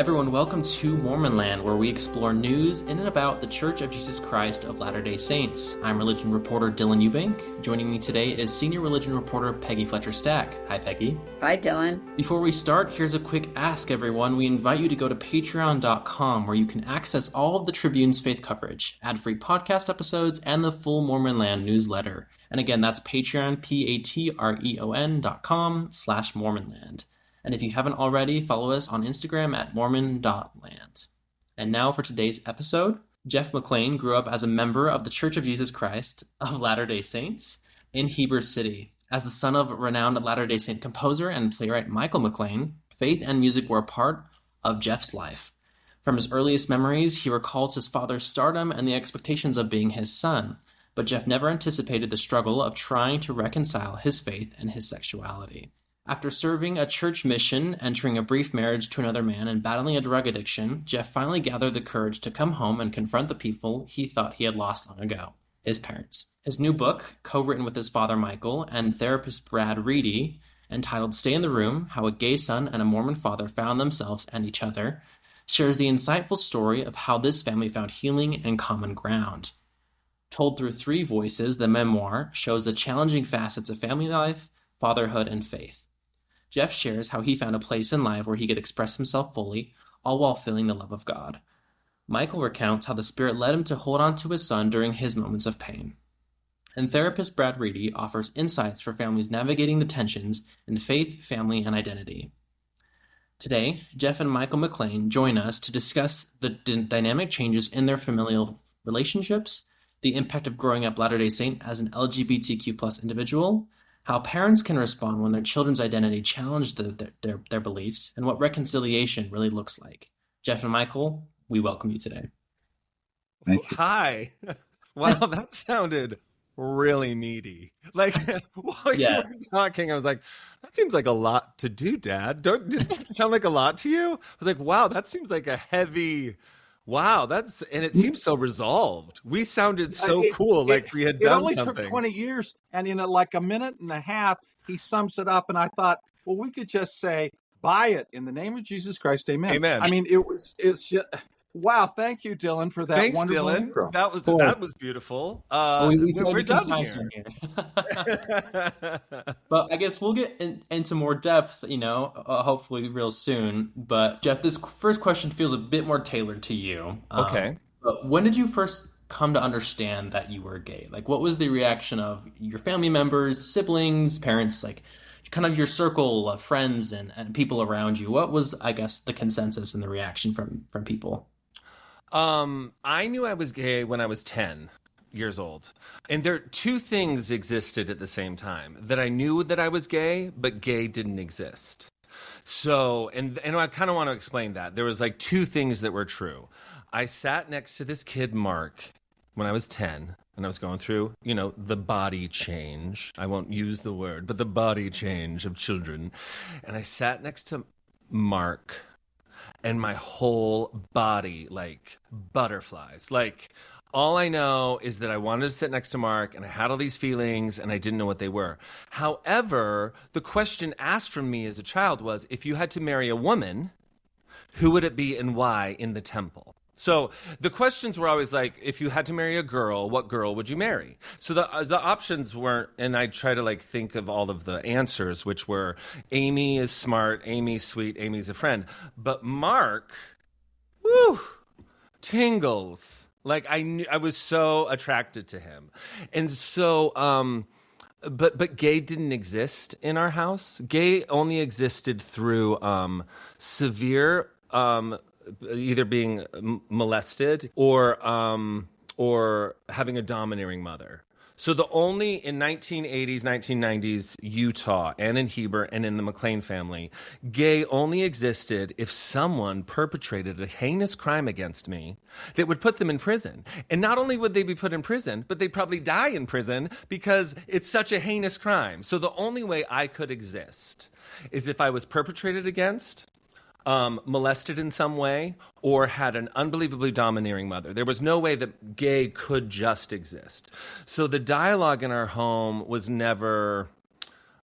Everyone, welcome to Mormon Land, where we explore news in and about the Church of Jesus Christ of Latter-day Saints. I'm religion reporter Dylan Eubank. Joining me today is senior religion reporter Peggy Fletcher-Stack. Hi, Peggy. Hi, Dylan. Before we start, here's a quick ask, everyone. We invite you to go to patreon.com, where you can access all of the Tribune's faith coverage, ad-free podcast episodes, and the full Mormon Land newsletter. And again, that's Patreon, patreon.com/MormonLand. And if you haven't already, follow us on Instagram at mormon.land. And now for today's episode. Jeff McLean grew up as a member of the Church of Jesus Christ of Latter-day Saints in Heber City. As the son of renowned Latter-day Saint composer and playwright Michael McLean, faith and music were a part of Jeff's life. From his earliest memories, he recalls his father's stardom and the expectations of being his son. But Jeff never anticipated the struggle of trying to reconcile his faith and his sexuality. After serving a church mission, entering a brief marriage to another man, and battling a drug addiction, Jeff finally gathered the courage to come home and confront the people he thought he had lost long ago, his parents. His new book, co-written with his father Michael and therapist Brad Reedy, entitled Stay in the Room, How a Gay Son and a Mormon Father Found Themselves and Each Other, shares the insightful story of how this family found healing and common ground. Told through three voices, the memoir shows the challenging facets of family life, fatherhood, and faith. Jeff shares how he found a place in life where he could express himself fully, all while feeling the love of God. Michael recounts how the Spirit led him to hold on to his son during his moments of pain. And therapist Brad Reedy offers insights for families navigating the tensions in faith, family, and identity. Today, Jeff and Michael McLean join us to discuss the dynamic changes in their familial relationships, the impact of growing up Latter-day Saint as an LGBTQ+ individual, how parents can respond when their children's identity challenge their beliefs, and what reconciliation really looks like. Jeff and Michael, we welcome you today. Thank you. Hi. Wow, that sounded really meaty. Like, while you were talking, I was like, that seems like a lot to do, Dad. Did that sound like a lot to you? I was like, wow, that seems like a heavy... Wow, and it seems so resolved. We sounded so cool, like we had done something. It only took 20 yeyears, and in like a minute and a half, he sums it up, and I thought, well, we could just say, buy it in the name of Jesus Christ, amen. Amen. I mean, it's just, wow, thank you, Dylan, for that. Thanks, wonderful Dylan. intro. That was beautiful. We're done here. But I guess we'll get into more depth, hopefully real soon. But Jeff, this first question feels a bit more tailored to you. Okay. But when did you first come to understand that you were gay? Like, what was the reaction of your family members, siblings, parents, like kind of your circle of friends and people around you? What was, I guess, the consensus and the reaction from people? I knew I was gay when I was 10 years old. And two things existed at the same time. That I knew that I was gay, but gay didn't exist. So, and I kind of want to explain that. There was like two things that were true. I sat next to this kid, Mark, when I was 10, and I was going through, the body change. I won't use the word, but the body change of children. And I sat next to Mark, and my whole body, like butterflies. Like, all I know is that I wanted to sit next to Mark, and I had all these feelings, and I didn't know what they were. However, the question asked from me as a child was, if you had to marry a woman, who would it be and why in the temple? So the questions were always like, if you had to marry a girl, what girl would you marry? So the options weren't, and I try to like think of all of the answers, which were Amy is smart, Amy's sweet, Amy's a friend. But Mark, woo, tingles. Like I was so attracted to him. And so, but gay didn't exist in our house. Gay only existed through severe either being molested or having a domineering mother. So the only in 1980s, 1990s, Utah and in Heber and in the McLean family, gay only existed if someone perpetrated a heinous crime against me that would put them in prison. And not only would they be put in prison, but they'd probably die in prison because it's such a heinous crime. So the only way I could exist is if I was perpetrated against, molested in some way, or had an unbelievably domineering mother. There was no way that gay could just exist. So the dialogue in our home was never,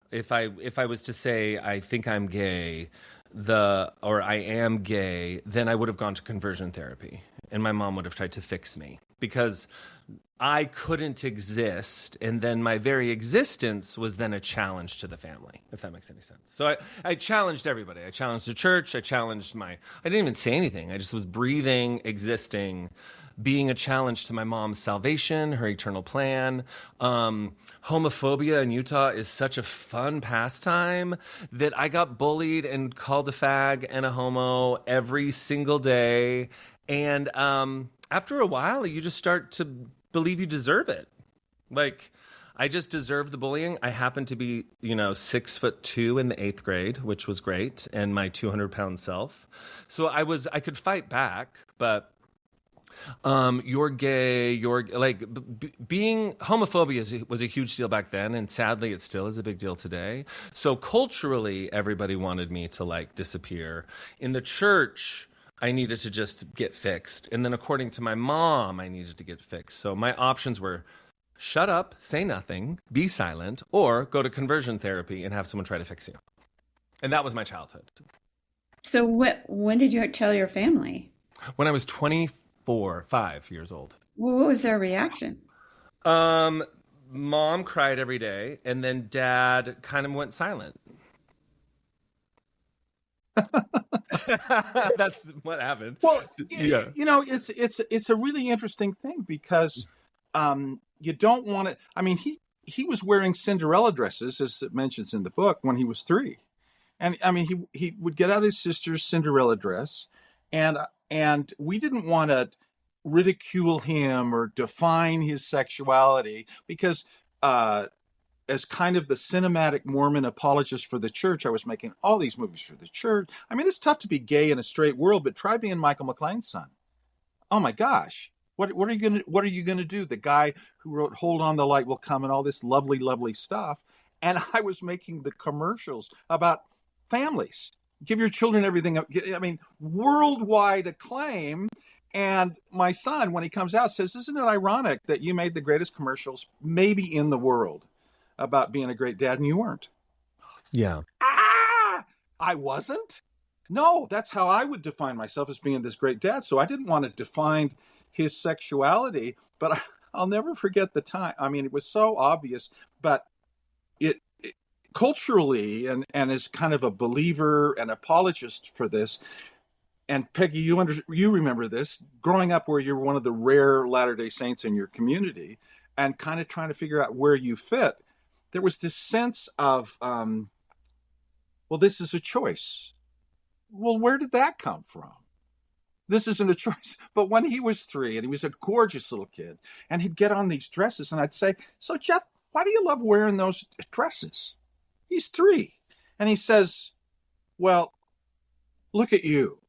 if I was to say, I think I'm gay, I am gay, then I would have gone to conversion therapy, and my mom would have tried to fix me because I couldn't exist, and then my very existence was then a challenge to the family, if that makes any sense. So I challenged everybody. I challenged the church. I didn't even say anything. I just was breathing, existing, being a challenge to my mom's salvation, her eternal plan. Homophobia in Utah is such a fun pastime that I got bullied and called a fag and a homo every single day. And after a while, you just start to believe you deserve it. Like, I just deserve the bullying. I happened to be, 6'2" in the 8th grade, which was great, and my 200-pound self. So I could fight back, but you're gay, being homophobia was a huge deal back then, and sadly it still is a big deal today. So culturally, everybody wanted me to disappear. In the church, I needed to just get fixed. And then according to my mom, I needed to get fixed. So my options were shut up, say nothing, be silent, or go to conversion therapy and have someone try to fix you. And that was my childhood. So when did you tell your family? When I was 5 years old. Well, what was their reaction? Mom cried every day, and then Dad kind of went silent. That's what happened. Well, yeah. It's a really interesting thing because you don't want to. I mean, he was wearing Cinderella dresses, as it mentions in the book, when he was 3, and I mean he would get out his sister's Cinderella dress, and we didn't want to ridicule him or define his sexuality because as kind of the cinematic Mormon apologist for the church, I was making all these movies for the church. I mean, it's tough to be gay in a straight world, but try being Michael McLean's son. Oh my gosh. What are you gonna do? The guy who wrote Hold On, the Light Will Come and all this lovely, lovely stuff. And I was making the commercials about families. Give your children everything. I mean, worldwide acclaim. And my son, when he comes out, says, isn't it ironic that you made the greatest commercials maybe in the world about being a great dad and you weren't? Yeah. I wasn't? No, that's how I would define myself, as being this great dad. So I didn't want to define his sexuality, but I'll never forget the time. I mean, it was so obvious, but it culturally and as kind of a believer and apologist for this, and Peggy, you remember this, growing up where you're one of the rare Latter-day Saints in your community and kind of trying to figure out where you fit, there was this sense of, well, this is a choice. Well, where did that come from? This isn't a choice. But when he was 3 and he was a gorgeous little kid and he'd get on these dresses and I'd say, so Jeff, why do you love wearing those dresses? He's 3. And he says, well, look at you.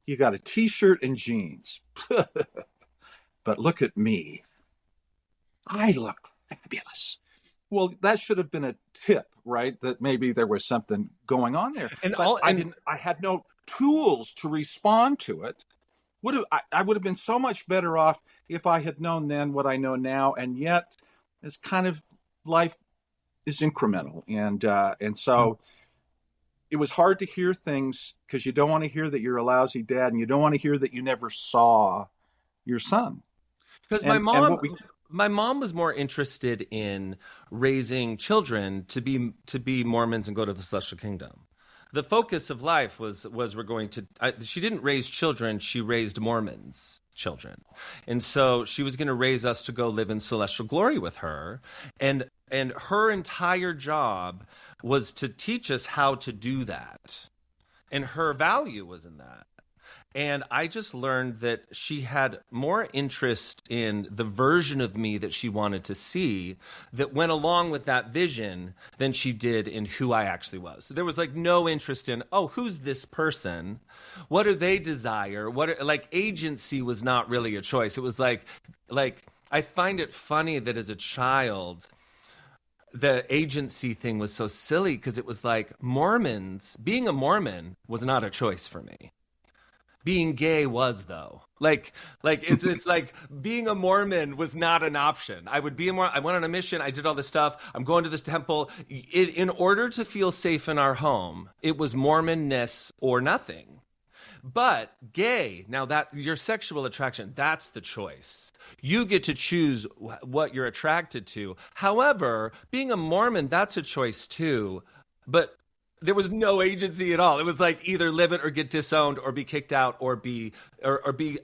You got a t-shirt and jeans. But look at me. I look fabulous. Well, that should have been a tip, right? That maybe there was something going on there. I had no tools to respond to it. I would have been so much better off if I had known then what I know now. And yet, it's kind of, life is incremental. And so it was hard to hear things because you don't want to hear that you're a lousy dad, and you don't want to hear that you never saw your son. Because my mom was more interested in raising children to be Mormons and go to the celestial kingdom. The focus of life was we're going to. She didn't raise children; she raised Mormons children, and so she was going to raise us to go live in celestial glory with her. And her entire job was to teach us how to do that, and her value was in that. And I just learned that she had more interest in the version of me that she wanted to see that went along with that vision than she did in who I actually was. So there was no interest in, oh, who's this person? What do they desire? Agency was not really a choice. It was like I find it funny that as a child, the agency thing was so silly because it was like Mormons, being a Mormon was not a choice for me. being gay was, though. It's like being a Mormon was not an option. I would be a Mormon. I went on a mission. I did all this stuff. I'm going to this temple. In order to feel safe in our home, it was Mormonness or nothing. But gay, now that your sexual attraction, that's the choice. You get to choose what you're attracted to. However, being a Mormon, that's a choice too. But there was no agency at all. It was like either live it or get disowned or be kicked out or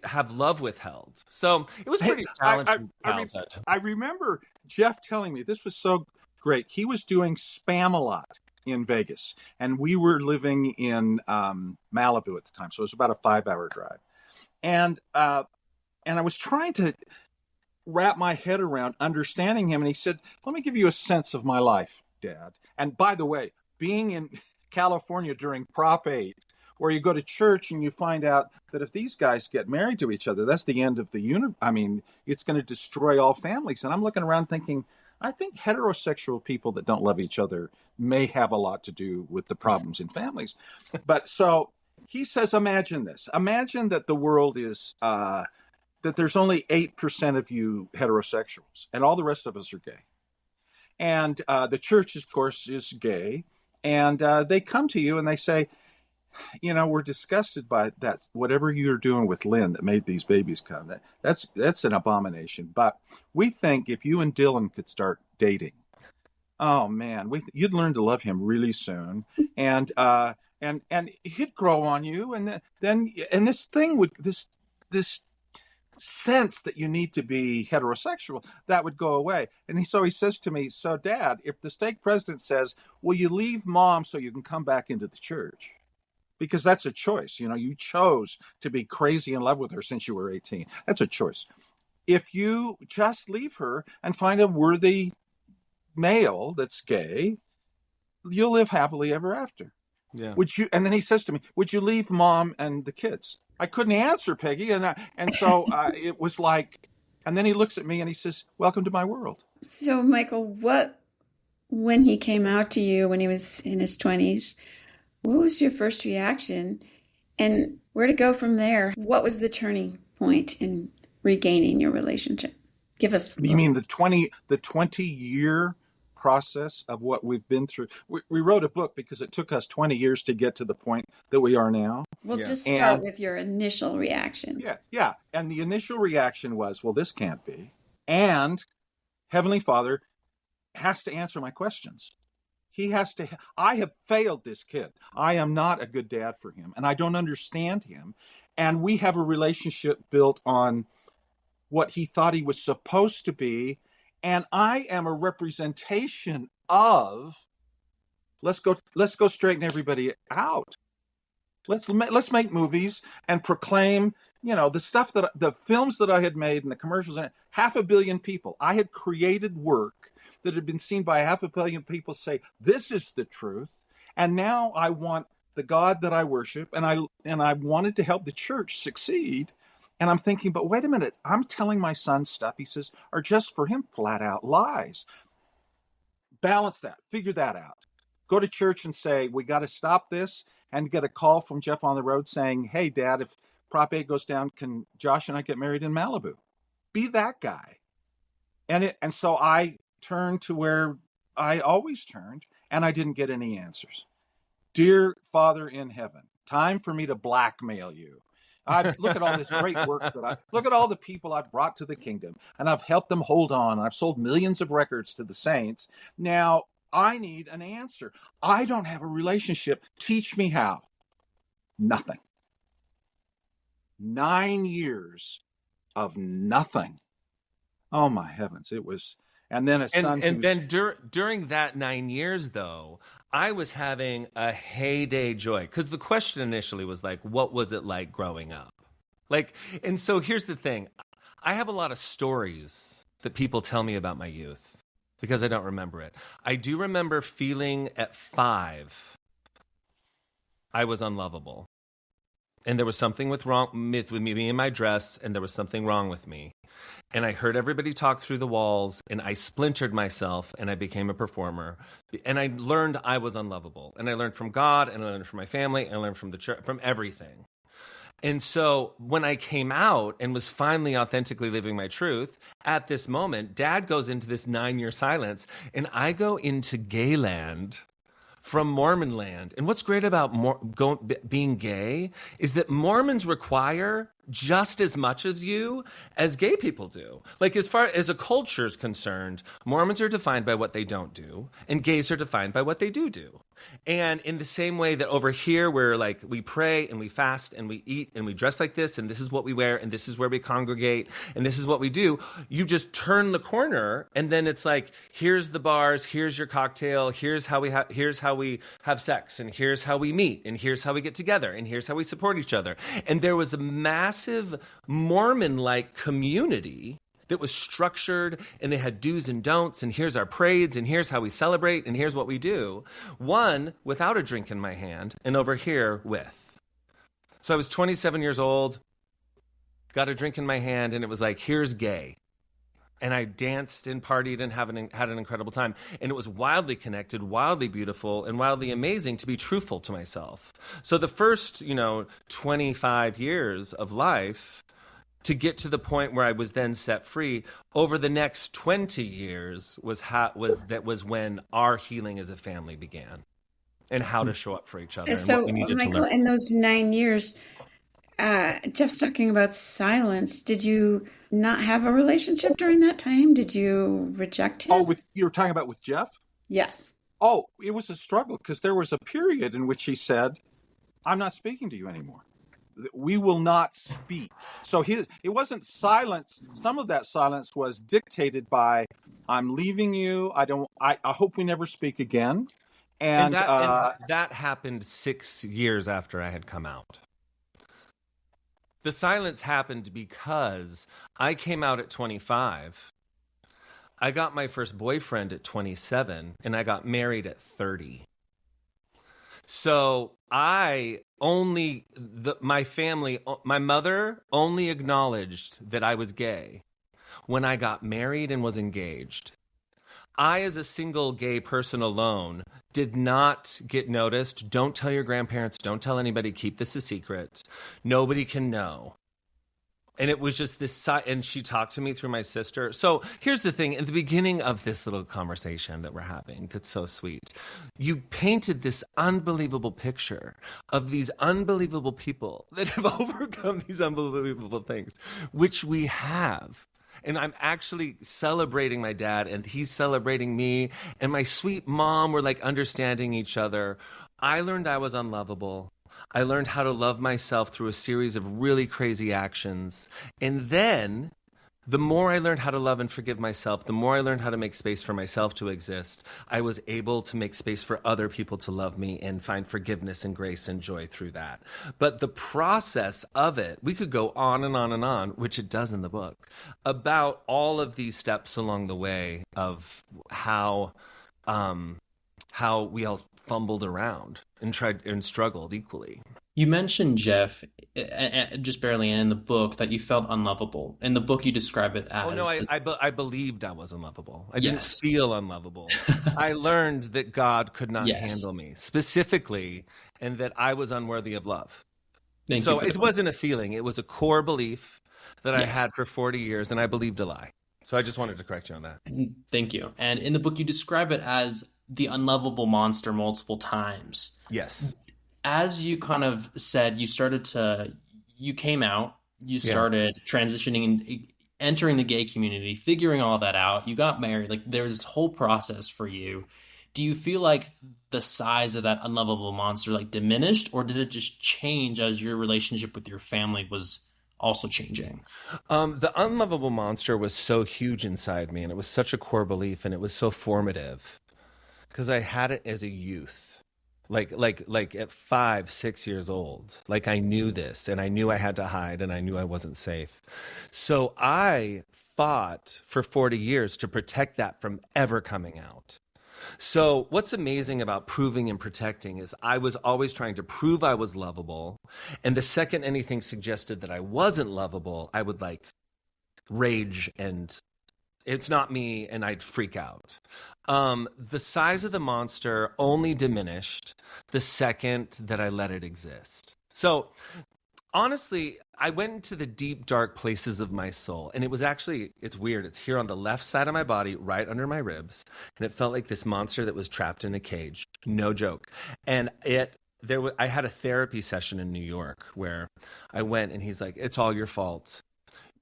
have love withheld. So it was pretty challenging. I remember Jeff telling me this was so great. He was doing Spam a lot in Vegas, and we were living in Malibu at the time, so it was about a 5-hour drive. And I was trying to wrap my head around understanding him, and he said, "Let me give you a sense of my life, Dad." And by the way, being in California during Prop 8, where you go to church and you find out that if these guys get married to each other, that's the end of the universe. I mean, it's going to destroy all families. And I'm looking around thinking, I think heterosexual people that don't love each other may have a lot to do with the problems in families. But so he says, imagine this. Imagine that the world is, that there's only 8% of you heterosexuals and all the rest of us are gay. And the church, of course, is gay. And they come to you and they say, you know, we're disgusted by that. Whatever you're doing with Lynn that made these babies come, that's an abomination. But we think if you and Dylan could start dating, oh man, you'd learn to love him really soon, and he'd grow on you, and then this thing would this sense that you need to be heterosexual, that would go away. And so he says to me, so Dad, if the stake president says, will you leave Mom so you can come back into the church? Because that's a choice. You know, you chose to be crazy in love with her since you were 18. That's a choice. If you just leave her and find a worthy male that's gay, you'll live happily ever after. Yeah. Would you? And then he says to me, would you leave Mom and the kids? I couldn't answer, Peggy. And so it was like, and then he looks at me and he says, welcome to my world. So, Michael, when he came out to you when he was in his 20s, what was your first reaction and where to go from there? What was the turning point in regaining your relationship? Give us. You mean the 20-year process of what we've been through? We wrote a book because it took us 20 years to get to the point that we are now. We'll just start with your initial reaction. Yeah. And the initial reaction was, well, this can't be. And Heavenly Father has to answer my questions. I have failed this kid. I am not a good dad for him, and I don't understand him. And we have a relationship built on what he thought he was supposed to be. And I am a representation of, let's go straighten everybody out. Let's make movies and proclaim, you know, the films that I had made and the commercials and 500 million people. I had created work that had been seen by 500 million people say, this is the truth. And now I want the God that I worship, and I wanted to help the church succeed. And I'm thinking, but wait a minute, I'm telling my son stuff, he says, are just for him flat out lies. Balance that, figure that out. Go to church and say, we got to stop this, and get a call from Jeff on the road saying, hey, Dad, if Prop 8 goes down, can Josh and I get married in Malibu? Be that guy. And so I turned to where I always turned, and I didn't get any answers. Dear Father in heaven, time for me to blackmail you. Look at all this great work look at all the people I've brought to the kingdom, and I've helped them hold on. I've sold millions of records to the saints. Now I need an answer. I don't have a relationship. Teach me how. Nothing. 9 years of nothing. Oh my heavens. It was, and then a son. And then during that 9 years, though, I was having a heyday joy, because the question initially was like, what was it like growing up? And so here's the thing. I have a lot of stories that people tell me about my youth because I don't remember it. I do remember feeling at 5, I was unlovable. And there was something wrong with me in my dress, and there was something wrong with me. And I heard everybody talk through the walls, and I splintered myself, and I became a performer. And I learned I was unlovable. And I learned from God, and I learned from my family, and I learned from the church, from everything. And so when I came out and was finally authentically living my truth, at this moment, Dad goes into this 9-year silence, and I go into gay land from Mormon land. And what's great about being gay is that Mormons require just as much of you as gay people do. Like, as far as a culture is concerned, Mormons are defined by what they don't do, and gays are defined by what they do. And in the same way that over here, we're like, we pray and we fast and we eat and we dress like this, and this is what we wear, and this is where we congregate, and this is what we do. You just turn the corner, and then it's like, here's the bars, here's your cocktail, here's how we have sex, and here's how we meet, and here's how we get together, and here's how we support each other. And there was a massive Mormon-like community that was structured, and they had do's and don'ts, and here's our parades, and here's how we celebrate, and here's what we do. One without a drink in my hand, and over here with. So I was 27 years old, got a drink in my hand, and it was like, here's gay. And I danced and partied and had an incredible time. And it was wildly connected, wildly beautiful, and wildly amazing to be truthful to myself. So the first, 25 years of life, to get to the point where I was then set free, over the next 20 years was when our healing as a family began, and how to show up for each other. So, and what we needed Michael, to learn. in those 9 years, Jeff's talking about silence. Did you not have a relationship during that time? Did you reject him? Oh, you were talking about with Jeff? Yes. Oh, it was a struggle, because there was a period in which he said, I'm not speaking to you anymore. We will not speak. So it wasn't silence. Some of that silence was dictated by, I'm leaving you. I hope we never speak again. And that happened 6 years after I had come out. The silence happened because I came out at 25. I got my first boyfriend at 27, and I got married at 30. So my mother only acknowledged that I was gay when I got married and was engaged. I, as a single gay person alone, did not get noticed. Don't tell your grandparents. Don't tell anybody. Keep this a secret. Nobody can know. And it was just this, and she talked to me through my sister. So here's the thing. At the beginning of this little conversation that we're having, that's so sweet, you painted this unbelievable picture of these unbelievable people that have overcome these unbelievable things, which we have. And I'm actually celebrating my dad, and he's celebrating me, and my sweet mom. We're like understanding each other. I learned I was unlovable. I learned how to love myself through a series of really crazy actions. And then the more I learned how to love and forgive myself, the more I learned how to make space for myself to exist, I was able to make space for other people to love me and find forgiveness and grace and joy through that. But the process of it, we could go on and on and on, which it does in the book, about all of these steps along the way of how we all fumbled around and tried and struggled equally. You mentioned, Jeff, just barely in the book, that you felt unlovable. In the book, you describe it as... Oh, no, I believed I was unlovable. I didn't feel unlovable. I learned that God could not handle me, specifically, and that I was unworthy of love. So it wasn't a feeling. It was a core belief that I had for 40 years, and I believed a lie. So I just wanted to correct you on that. Thank you. And in the book, you describe it as the unlovable monster multiple times. Yes. As you kind of said, you came out, you started transitioning, entering the gay community, figuring all that out. You got married. Like, there was this whole process for you. Do you feel like the size of that unlovable monster diminished, or did it just change as your relationship with your family was also changing? The unlovable monster was so huge inside me, and it was such a core belief, and it was so formative because I had it as a youth. Like at 5, 6 years old, I knew this, and I knew I had to hide, and I knew I wasn't safe. So I fought for 40 years to protect that from ever coming out. So what's amazing about proving and protecting is I was always trying to prove I was lovable. And the second anything suggested that I wasn't lovable, I would rage and it's not me, and I'd freak out. The size of the monster only diminished the second that I let it exist. So Honestly, I went into the deep, dark places of my soul. And it was actually, it's weird. It's here on the left side of my body, right under my ribs. And it felt like this monster that was trapped in a cage. No joke. And I had a therapy session in New York where I went and he's like, it's all your fault.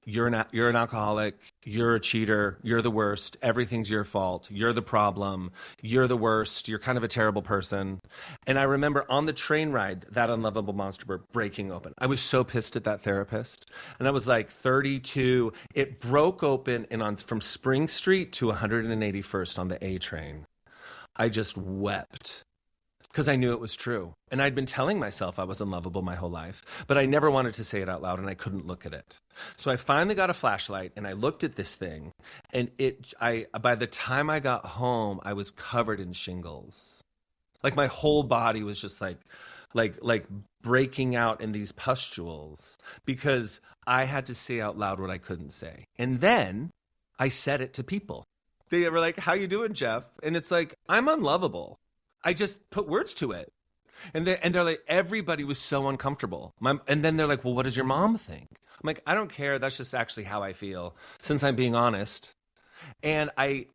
You're an alcoholic. You're a cheater. You're the worst. Everything's your fault. You're the problem. You're the worst. You're kind of a terrible person. And I remember on the train ride, that unlovable monster breaking open. I was so pissed at that therapist. And I was like 32. It broke open and from Spring Street to 181st on the A train. I just wept. Because I knew it was true. And I'd been telling myself I was unlovable my whole life, but I never wanted to say it out loud and I couldn't look at it. So I finally got a flashlight and I looked at this thing and by the time I got home, I was covered in shingles. Like my whole body was just like breaking out in these pustules because I had to say out loud what I couldn't say. And then I said it to people. They were like, how you doing, Jeff? And it's like, I'm unlovable. I just put words to it. And they're like, everybody was so uncomfortable. And then they're like, well, what does your mom think? I'm like, I don't care. That's just actually how I feel, since I'm being honest. And I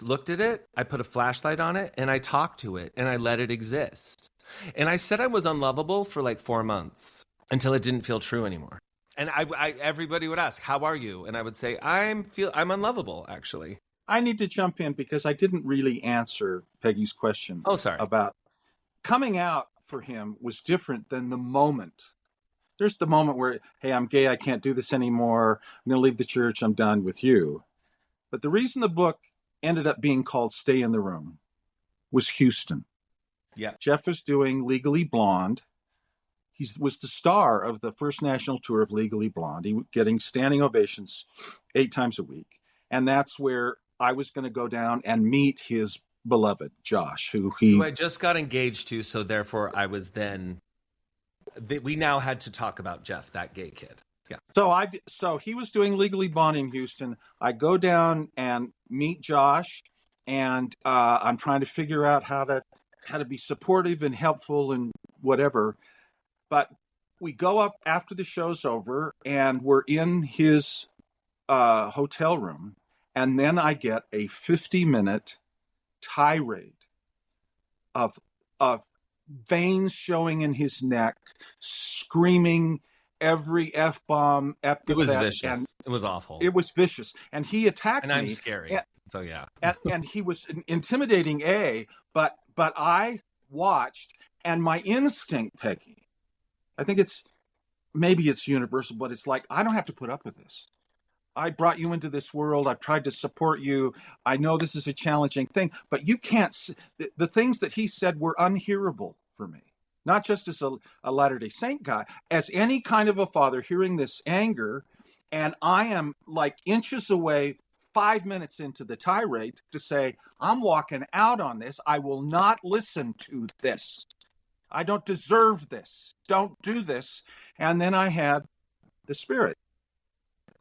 looked at it, I put a flashlight on it, and I talked to it, and I let it exist. And I said I was unlovable for like 4 months until it didn't feel true anymore. And everybody would ask, how are you? And I would say, I'm unlovable, actually. I need to jump in because I didn't really answer Peggy's question. Oh, sorry. About coming out for him was different than the moment. There's the moment where, hey, I'm gay, I can't do this anymore. I'm going to leave the church, I'm done with you. But the reason the book ended up being called Stay in the Room was Houston. Yeah. Jeff was doing Legally Blonde. He was the star of the first national tour of Legally Blonde. He was getting standing ovations 8 times a week. And that's where I was going to go down and meet his beloved, Josh, who I just got engaged to. So therefore I was we now had to talk about Jeff, that gay kid. Yeah. So he was doing Legally Blonde in Houston. I go down and meet Josh, and I'm trying to figure out how to be supportive and helpful and whatever. But we go up after the show's over, and we're in his hotel room. And then I get a 50-minute tirade of veins showing in his neck, screaming every F-bomb epithet. It was vicious. It was awful. It was vicious. And he attacked me. And I'm scary. So yeah. and he was intimidating, but I watched, and my instinct, Peggy, I think maybe it's universal, but it's like, I don't have to put up with this. I brought you into this world. I've tried to support you. I know this is a challenging thing, but you can't. The things that he said were unhearable for me, not just as a Latter-day Saint guy, as any kind of a father hearing this anger. And I am like inches away, 5 minutes into the tirade, to say, I'm walking out on this. I will not listen to this. I don't deserve this. Don't do this. And then I had the Spirit.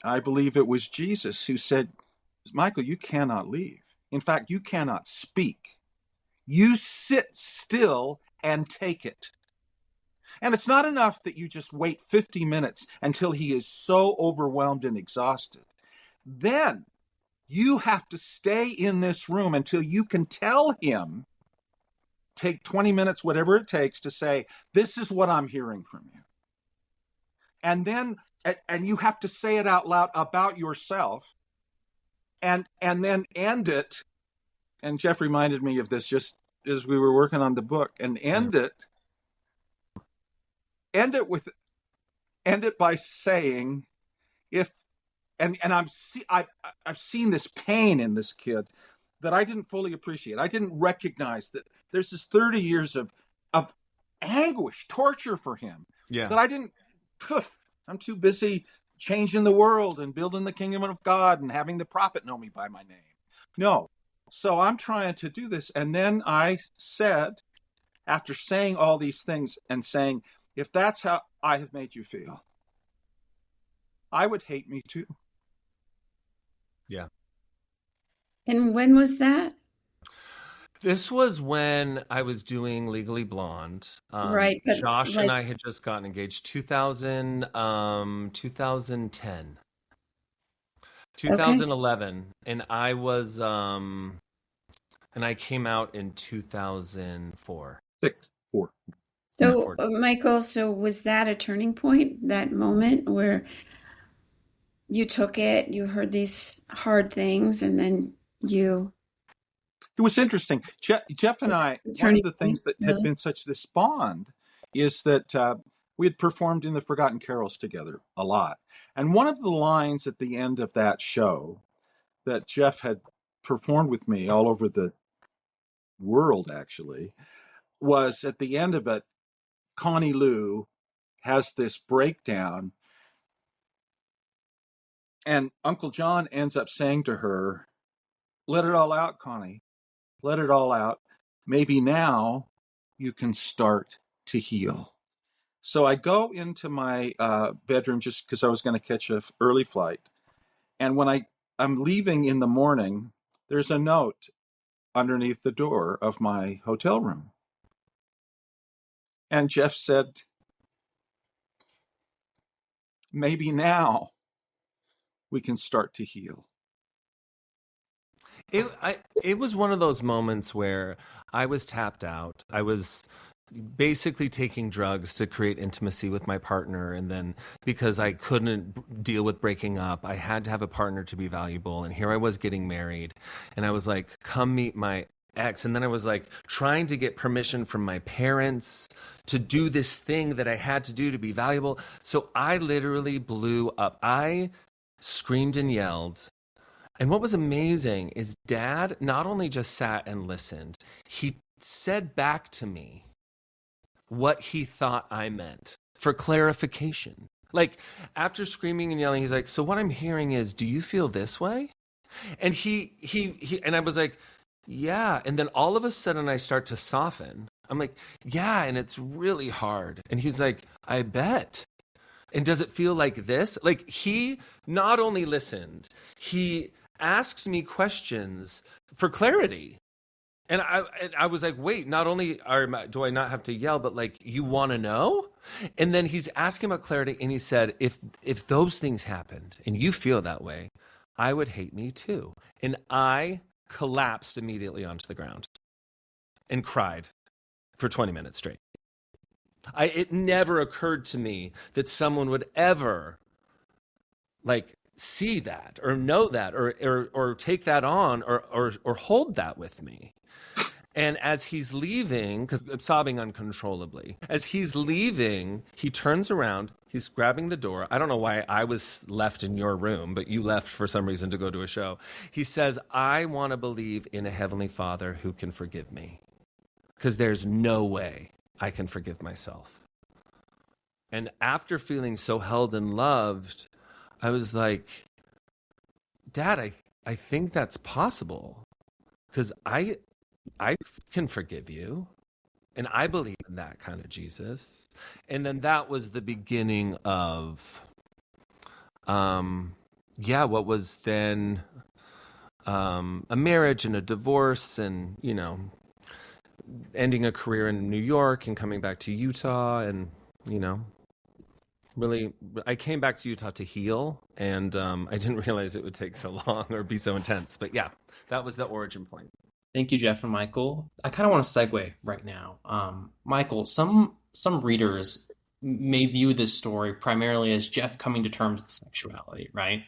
I believe it was Jesus who said, Michael, you cannot leave. In fact, you cannot speak. You sit still and take it. And it's not enough that you just wait 50 minutes until he is so overwhelmed and exhausted. Then you have to stay in this room until you can tell him, take 20 minutes, whatever it takes, to say, this is what I'm hearing from you. And you have to say it out loud about yourself, and then end it. And Jeff reminded me of this just as we were working on the book, and end it by saying, I've seen this pain in this kid that I didn't fully appreciate. I didn't recognize that there's this 30 years of anguish, torture for him. Yeah. That I didn't. I'm too busy changing the world and building the kingdom of God and having the prophet know me by my name. No. So I'm trying to do this. And then I said, after saying all these things and saying, if that's how I have made you feel, I would hate me too. Yeah. And when was that? This was when I was doing Legally Blonde. Right, but Josh and like, I had just gotten engaged 2010, okay. 2011, and I came out in 2004. 4. Yeah. So, Michael, so was that a turning point, that moment where you took it, you heard these hard things, and then you, It was interesting. Jeff and I, the one of turning the point, things that had really? been such this bond is that we had performed in the Forgotten Carols together a lot. And one of the lines at the end of that show that Jeff had performed with me all over the world, actually, was at the end of it, Connie Lou has this breakdown, and Uncle John ends up saying to her, "Let it all out, Connie. Let it all out. Maybe now you can start to heal." So I go into my bedroom just because I was going to catch an early flight. And when I'm leaving in the morning, there's a note underneath the door of my hotel room. And Jeff said, "Maybe now we can start to heal." It was one of those moments where I was tapped out. I was basically taking drugs to create intimacy with my partner, and then because I couldn't deal with breaking up, I had to have a partner to be valuable. And here I was getting married, and I was like, "Come meet my ex." And then I was like trying to get permission from my parents to do this thing that I had to do to be valuable. So I literally blew up. I screamed and yelled. And what was amazing is Dad not only just sat and listened, he said back to me what he thought I meant for clarification. Like after screaming and yelling, he's like, "So what I'm hearing is, do you feel this way?" And he and I was like, "Yeah." And then all of a sudden I start to soften. I'm like, "Yeah, and it's really hard." And he's like, "I bet." And does it feel like this? Like he not only listened, he asks me questions for clarity. And I was like, wait, not only do I not have to yell, but like, you want to know? And then he's asking about clarity, and he said, if those things happened and you feel that way, I would hate me too. And I collapsed immediately onto the ground and cried for 20 minutes straight. It never occurred to me that someone would ever like see that or know that or take that on or hold that with me. And as he's leaving, because I'm sobbing uncontrollably, as he's leaving, he turns around, he's grabbing the door. I don't know why I was left in your room, but you left for some reason to go to a show. He says, "I want to believe in a Heavenly Father who can forgive me, because there's no way I can forgive myself." And after feeling so held and loved, I was like, "Dad, I think that's possible, because I can forgive you, and I believe in that kind of Jesus." And then that was the beginning of, what was then a marriage and a divorce, and ending a career in New York and coming back to Utah, and really, I came back to Utah to heal, and I didn't realize it would take so long or be so intense. But yeah, that was the origin point. Thank you, Jeff and Michael. I kind of want to segue right now. Michael, some readers may view this story primarily as Jeff coming to terms with sexuality, right?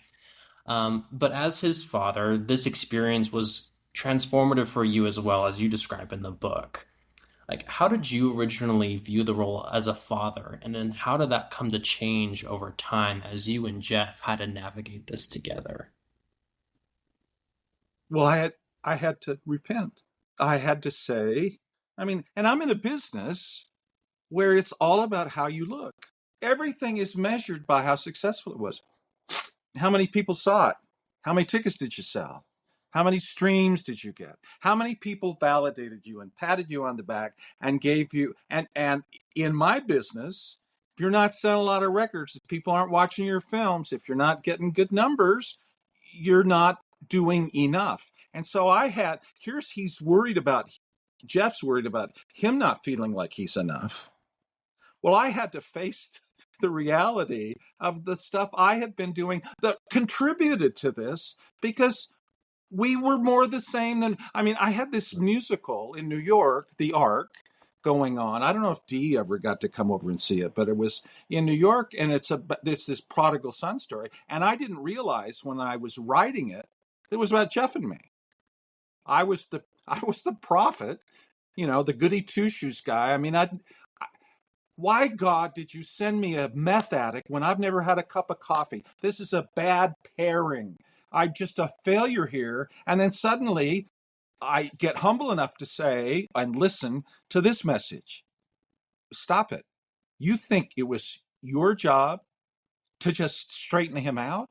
But as his father, this experience was transformative for you as well, as you describe in the book. Like, how did you originally view the role as a father, and then how did that come to change over time as you and Jeff had to navigate this together? Well, I had to repent. I had to say, and I'm in a business where it's all about how you look. Everything is measured by how successful it was. How many people saw it? How many tickets did you sell? How many streams did you get? How many people validated you and patted you on the back and gave you, and in my business, if you're not selling a lot of records, if people aren't watching your films, if you're not getting good numbers, you're not doing enough. And so Jeff's worried about him not feeling like he's enough. Well, I had to face the reality of the stuff I had been doing that contributed to this, because we were more the same than, I had this musical in New York, The Ark, going on. I don't know if Dee ever got to come over and see it, but it was in New York, and it's this prodigal son story. And I didn't realize when I was writing it, it was about Jeff and me. I was the prophet, the goody two shoes guy. Why, God, did you send me a meth addict when I've never had a cup of coffee? This is a bad pairing. I'm just a failure here. And then suddenly I get humble enough to say and listen to this message. Stop it. You think it was your job to just straighten him out?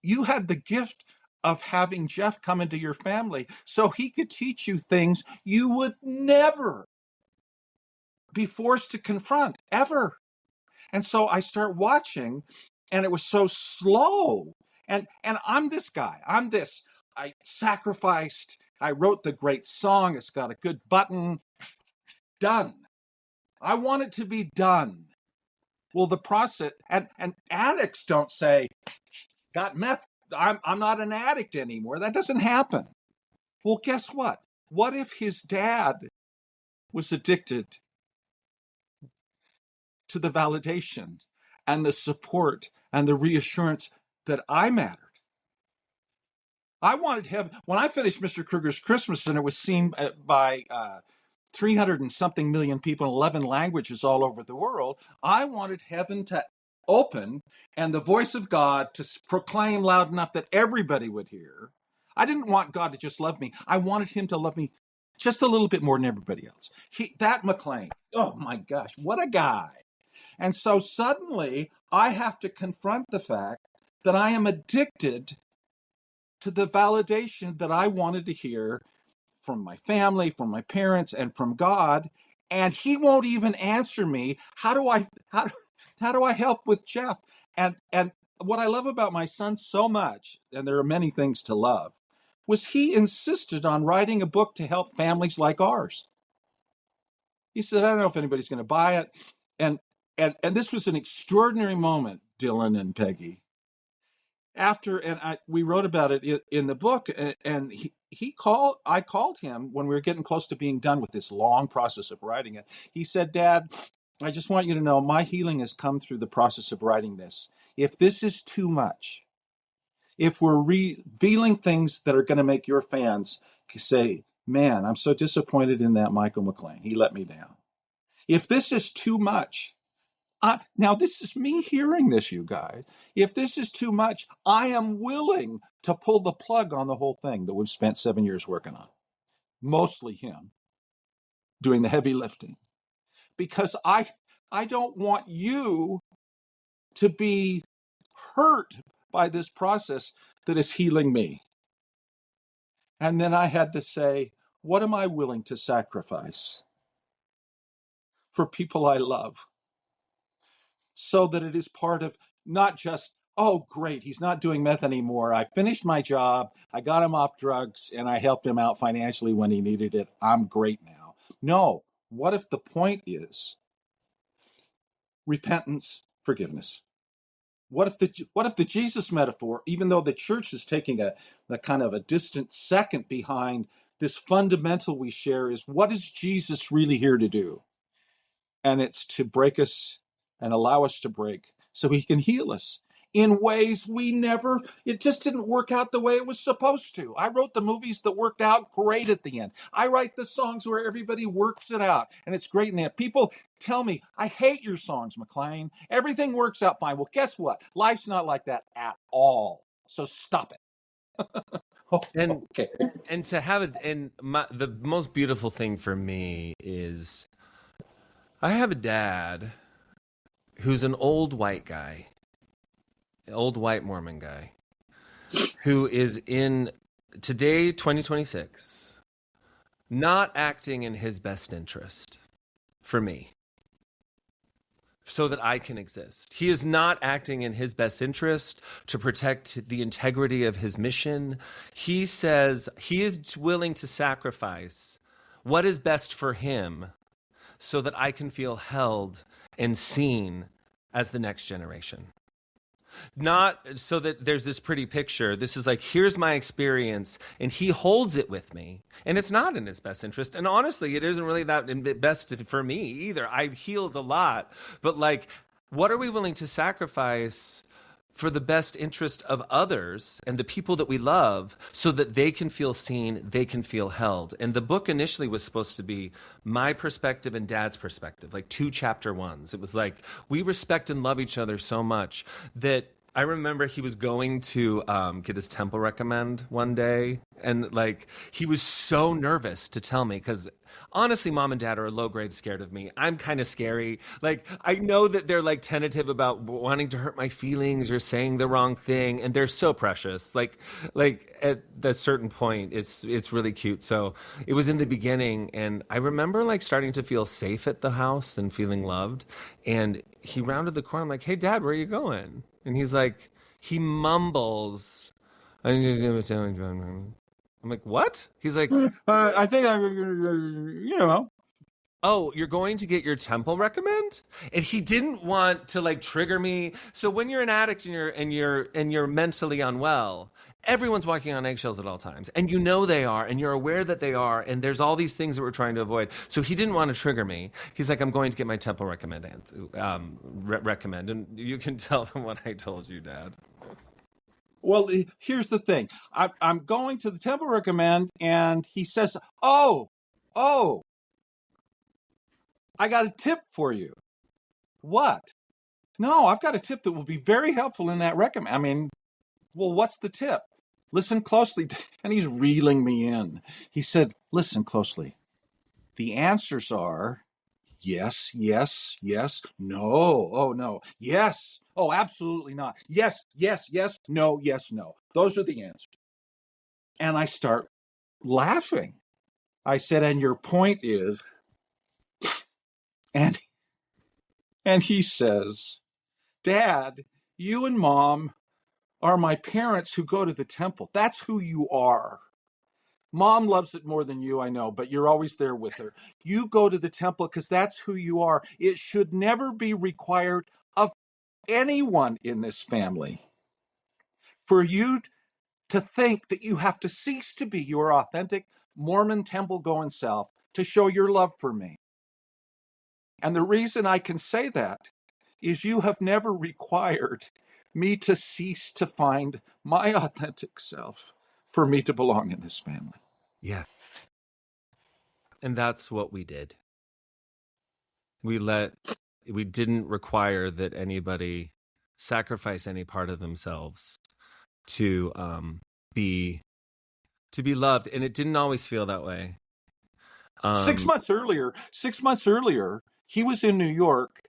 You had the gift of having Jeff come into your family so he could teach you things you would never be forced to confront, ever. And so I start watching, and it was so slow. And I'm this guy. I sacrificed. I wrote the great song. It's got a good button. Done. I want it to be done. Well, the process, and addicts don't say, got meth, I'm not an addict anymore. That doesn't happen. Well, guess what? What if his dad was addicted to the validation and the support and the reassurance that I mattered? I wanted heaven. When I finished Mr. Kruger's Christmas, and it was seen by 300 and something million people in 11 languages all over the world, I wanted heaven to open and the voice of God to proclaim loud enough that everybody would hear. I didn't want God to just love me. I wanted him to love me just a little bit more than everybody else. That McLean, oh my gosh, what a guy. And so suddenly I have to confront the fact that I am addicted to the validation that I wanted to hear from my family, from my parents, and from God. And he won't even answer me. How do I help with Jeff? And what I love about my son so much, and there are many things to love, was he insisted on writing a book to help families like ours. He said, I don't know if anybody's going to buy it. And this was an extraordinary moment, Dylan and Peggy. We wrote about it in the book, and I called him when we were getting close to being done with this long process of writing it. He said, Dad, I just want you to know my healing has come through the process of writing this. If this is too much, if we're revealing things that are going to make your fans say, man, I'm so disappointed in that Michael McLean. He let me down. If this is too much, now this is me hearing this, you guys. If this is too much, I am willing to pull the plug on the whole thing that we've spent 7 years working on. Mostly him doing the heavy lifting. Because I don't want you to be hurt by this process that is healing me. And then I had to say, what am I willing to sacrifice for people I love? So that it is part of not just, oh, great, he's not doing meth anymore. I finished my job. I got him off drugs and I helped him out financially when he needed it. I'm great now. No, what if the point is repentance, forgiveness? What if the Jesus metaphor, even though the church is taking a kind of a distant second behind this fundamental we share, is what is Jesus really here to do? And it's to break us and allow us to break so he can heal us in ways it just didn't work out the way it was supposed to. I wrote the movies that worked out great at the end. I write the songs where everybody works it out and it's great in the end. People tell me, I hate your songs, McLean. Everything works out fine. Well, guess what? Life's not like that at all. So stop it. Okay. And to have it, and the most beautiful thing for me is I have a dad who's an old white guy, old white Mormon guy, who is in today, 2026, not acting in his best interest for me. so that I can exist. He is not acting in his best interest to protect the integrity of his mission. He says he is willing to sacrifice what is best for him so that I can feel held and seen as the next generation. Not so that there's this pretty picture. This is like, here's my experience, and he holds it with me. And it's not in his best interest. And honestly, it isn't really that best for me either. I healed a lot. But like, what are we willing to sacrifice for the best interest of others and the people that we love so that they can feel seen, they can feel held? And the book initially was supposed to be my perspective and Dad's perspective, like 2 chapter ones. It was like, we respect and love each other so much that I remember he was going to get his temple recommend one day. And like, he was so nervous to tell me, because honestly, Mom and Dad are low grade scared of me. I'm kind of scary. Like, I know that they're like tentative about wanting to hurt my feelings or saying the wrong thing. And they're so precious. Like at a certain point, it's really cute. So it was in the beginning. And I remember like starting to feel safe at the house and feeling loved. And he rounded the corner. I'm like, hey, Dad, where are you going? And he's like, he mumbles. I'm like, what? He's like, I think you know. Oh, you're going to get your temple recommend? And he didn't want to like trigger me. So when you're an addict and you're mentally unwell, everyone's walking on eggshells at all times. And you know they are, and you're aware that they are, and there's all these things that we're trying to avoid. So he didn't want to trigger me. He's like, I'm going to get my temple recommend. And you can tell them what I told you, Dad. Well, here's the thing. I'm going to the temple recommend, and he says, oh, I got a tip for you. What? No, I've got a tip that will be very helpful in that recommend. I mean, well, what's the tip? Listen closely. And he's reeling me in. He said, listen closely. The answers are yes, yes, yes, no, oh, no, yes, oh, absolutely not, yes, yes, yes, no, yes, no. Those are the answers. And I start laughing. I said, and your point is, and he says, Dad, you and Mom are my parents who go to the temple. That's who you are. Mom loves it more than you, I know, but you're always there with her. You go to the temple because that's who you are. It should never be required of anyone in this family for you to think that you have to cease to be your authentic Mormon temple-going self to show your love for me. And the reason I can say that is you have never required me to cease to find my authentic self for me to belong in this family. Yeah. And that's what we did. We didn't require that anybody sacrifice any part of themselves to be loved. And it didn't always feel that way. 6 months earlier, he was in New York,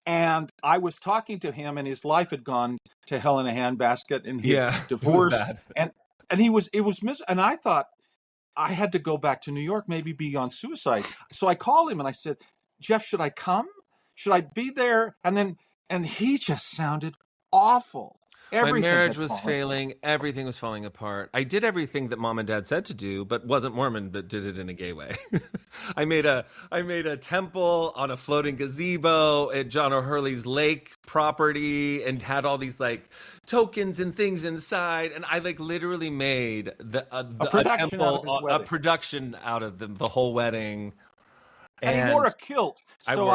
and I was talking to him, and his life had gone to hell in a handbasket, and he had divorced, and and I thought I had to go back to New York, maybe be on suicide. So I called him and I said, Jeff, should I come? Should I be there? And he just sounded awful. My marriage was failing. Everything was falling apart. I did everything that Mom and Dad said to do, but wasn't Mormon, but did it in a gay way. I made a temple on a floating gazebo at John O'Hurley's lake property and had all these like tokens and things inside. And I like literally made a production out of the whole wedding. And he wore a kilt. So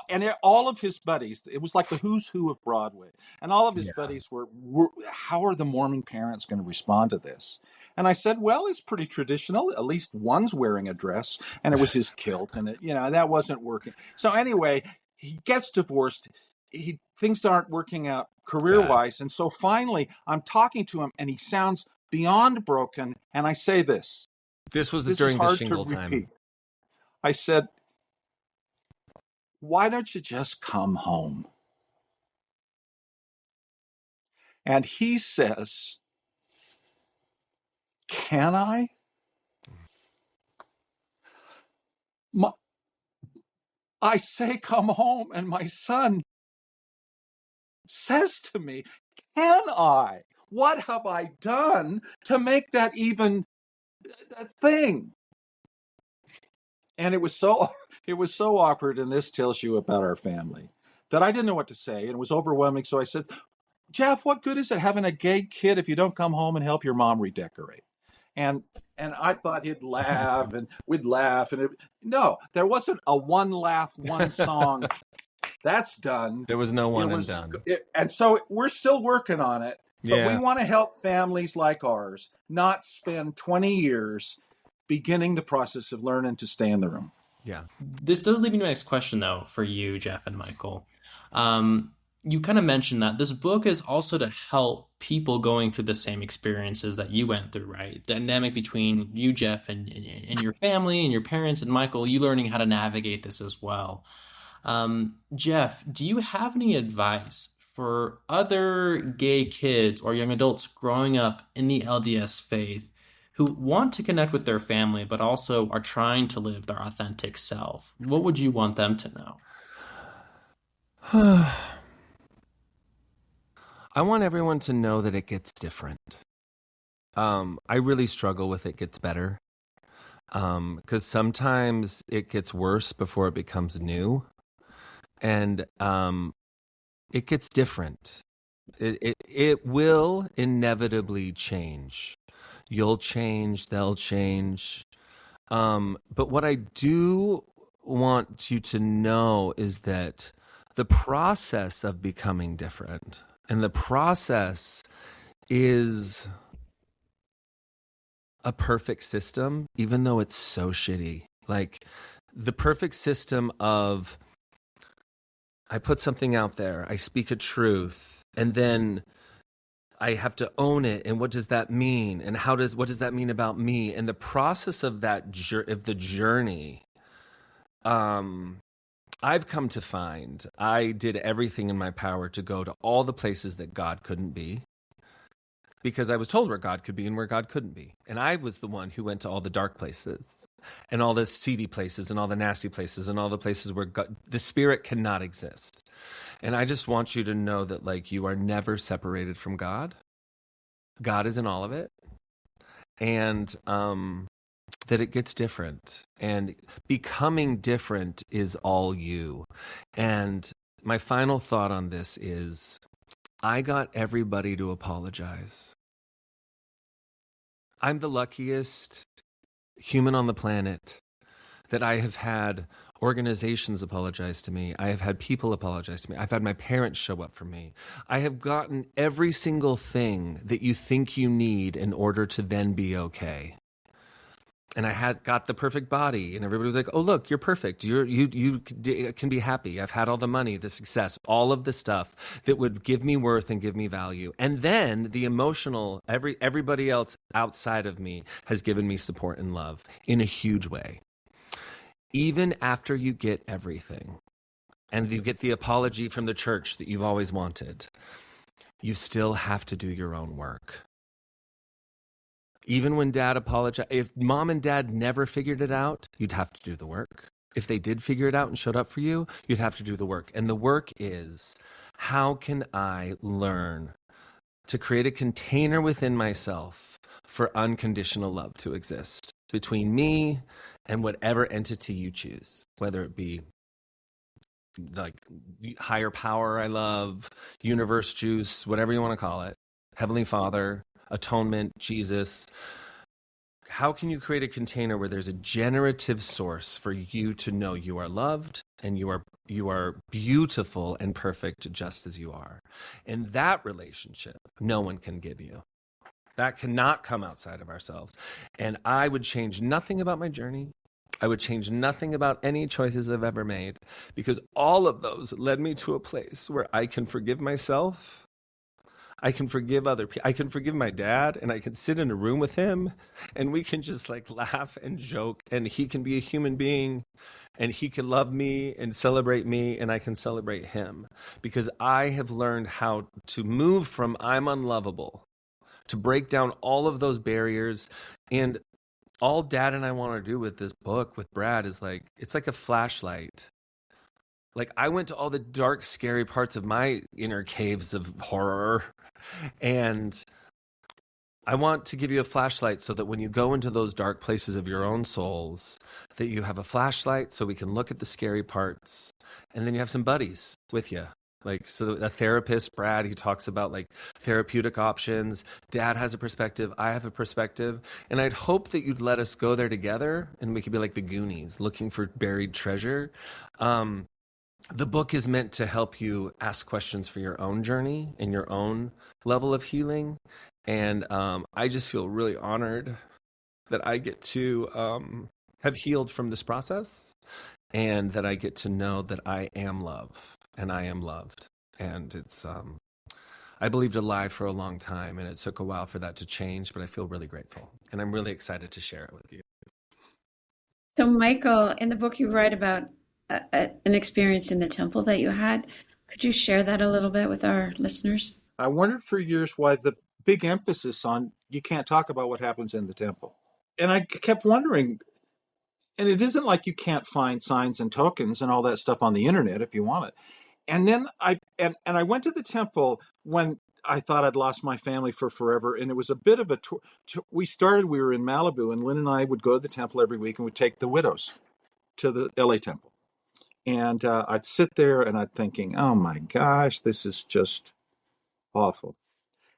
and all of his buddies, it was like the who's who of Broadway. And all of his buddies were, how are the Mormon parents going to respond to this? And I said, well, it's pretty traditional. At least one's wearing a dress, and it was his kilt, and that wasn't working. So anyway, he gets divorced. Things aren't working out career-wise. And so finally, I'm talking to him, and he sounds beyond broken. And I say this. This was during the shingle time. I said, why don't you just come home? And he says, can I? I say, come home, and my son says to me, can I? What have I done to make that even a thing? And it was so awkward, and this tells you about our family, that I didn't know what to say, and it was overwhelming. So I said, Jeff, what good is it having a gay kid if you don't come home and help your mom redecorate? And I thought he'd laugh, and we'd laugh, and no, there wasn't a one laugh, one song. That's done. There was no one and done. And so we're still working on it, but Yeah. we want to help families like ours not spend 20 years beginning the process of learning to stay in the room. Yeah. This does lead me to my next question, though, for you, Jeff and Michael. You kind of mentioned that this book is also to help people going through the same experiences that you went through, right? Dynamic between you, Jeff, and your family and your parents, and Michael, you learning how to navigate this as well. Jeff, do you have any advice for other gay kids or young adults growing up in the LDS faith who want to connect with their family, but also are trying to live their authentic self? What would you want them to know? I want everyone to know that it gets different. I really struggle with it gets better. Because sometimes it gets worse before it becomes new. And it gets different. It will inevitably change. You'll change, they'll change. But what I do want you to know is that the process of becoming different, and the process is a perfect system, even though it's so shitty. Like the perfect system of, I put something out there, I speak a truth, and then I have to own it. And what does that mean? And what does that mean about me? And the process of the journey, I've come to find I did everything in my power to go to all the places that God couldn't be, because I was told where God could be and where God couldn't be. And I was the one who went to all the dark places and all the seedy places and all the nasty places and all the places where the spirit cannot exist. And I just want you to know that, like, you are never separated from God. God is in all of it. And that it gets different. And becoming different is all you. And my final thought on this is, I got everybody to apologize. I'm the luckiest human on the planet that I have had organizations apologize to me. I have had people apologize to me. I've had my parents show up for me. I have gotten every single thing that you think you need in order to then be okay. And I got the perfect body, and everybody was like, "Oh, look, you're perfect. You can be happy. I've had all the money, the success, all of the stuff that would give me worth and give me value." And then the emotional, everybody else outside of me has given me support and love in a huge way. Even after you get everything, and you get the apology from the church that you've always wanted, you still have to do your own work. Even when dad apologized, if mom and dad never figured it out, you'd have to do the work. If they did figure it out and showed up for you, you'd have to do the work. And the work is, how can I learn to create a container within myself for unconditional love to exist between me and whatever entity you choose, whether it be like higher power I love, universe juice, whatever you want to call it, Heavenly Father, atonement, Jesus. How can you create a container where there's a generative source for you to know you are loved and you are beautiful and perfect just as you are? And that relationship, no one can give you. That cannot come outside of ourselves. And I would change nothing about my journey. I would change nothing about any choices I've ever made, because all of those led me to a place where I can forgive myself. I can forgive other people. I can forgive my dad, and I can sit in a room with him, and we can just like laugh and joke, and he can be a human being, and he can love me and celebrate me, and I can celebrate him, because I have learned how to move from I'm unlovable to break down all of those barriers. And all Dad and I want to do with this book with Brad is like, it's like a flashlight Like, I went to all the dark, scary parts of my inner caves of horror. And I want to give you a flashlight so that when you go into those dark places of your own souls, that you have a flashlight so we can look at the scary parts. And then you have some buddies with you. Like, so a therapist, Brad, he talks about like therapeutic options. Dad has a perspective. I have a perspective. And I'd hope that you'd let us go there together and we could be like the Goonies looking for buried treasure. The book is meant to help you ask questions for your own journey and your own level of healing. And I just feel really honored that I get to have healed from this process, and that I get to know that I am love and I am loved. And it's, I believed a lie for a long time, and it took a while for that to change, but I feel really grateful. And I'm really excited to share it with you. So, Michael, in the book you write about an experience in the temple that you had. Could you share that a little bit with our listeners? I wondered for years why the big emphasis on you can't talk about what happens in the temple. And I kept wondering, and it isn't like you can't find signs and tokens and all that stuff on the internet if you want it. And then I went to the temple when I thought I'd lost my family for forever. And it was a bit of a tour. We were in Malibu, and Lynn and I would go to the temple every week and would take the widows to the LA temple. And I'd sit there and I'd thinking, oh my gosh, this is just awful.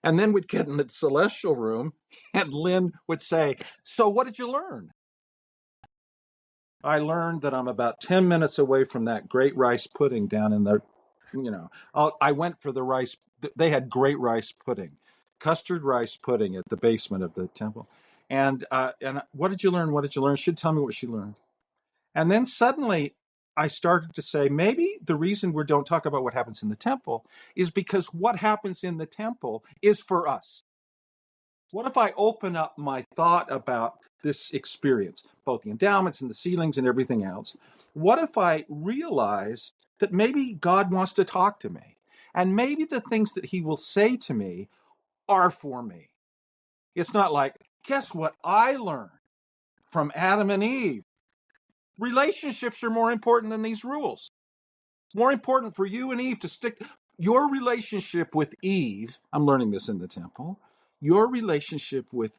And then we'd get in the celestial room and Lynn would say, so what did you learn? I learned that I'm about 10 minutes away from that great rice pudding down in the, I went for the rice. They had great rice pudding, custard rice pudding at the basement of the temple. And what did you learn? What did you learn? She'd tell me what she learned. And then suddenly I started to say, maybe the reason we don't talk about what happens in the temple is because what happens in the temple is for us. What if I open up my thought about this experience, both the endowments and the sealings and everything else? What if I realize that maybe God wants to talk to me, and maybe the things that he will say to me are for me? It's not like, guess what I learned from Adam and Eve? Relationships are more important than these rules. It's more important for you and Eve to stick your relationship with Eve. I'm learning this in the temple. Your relationship with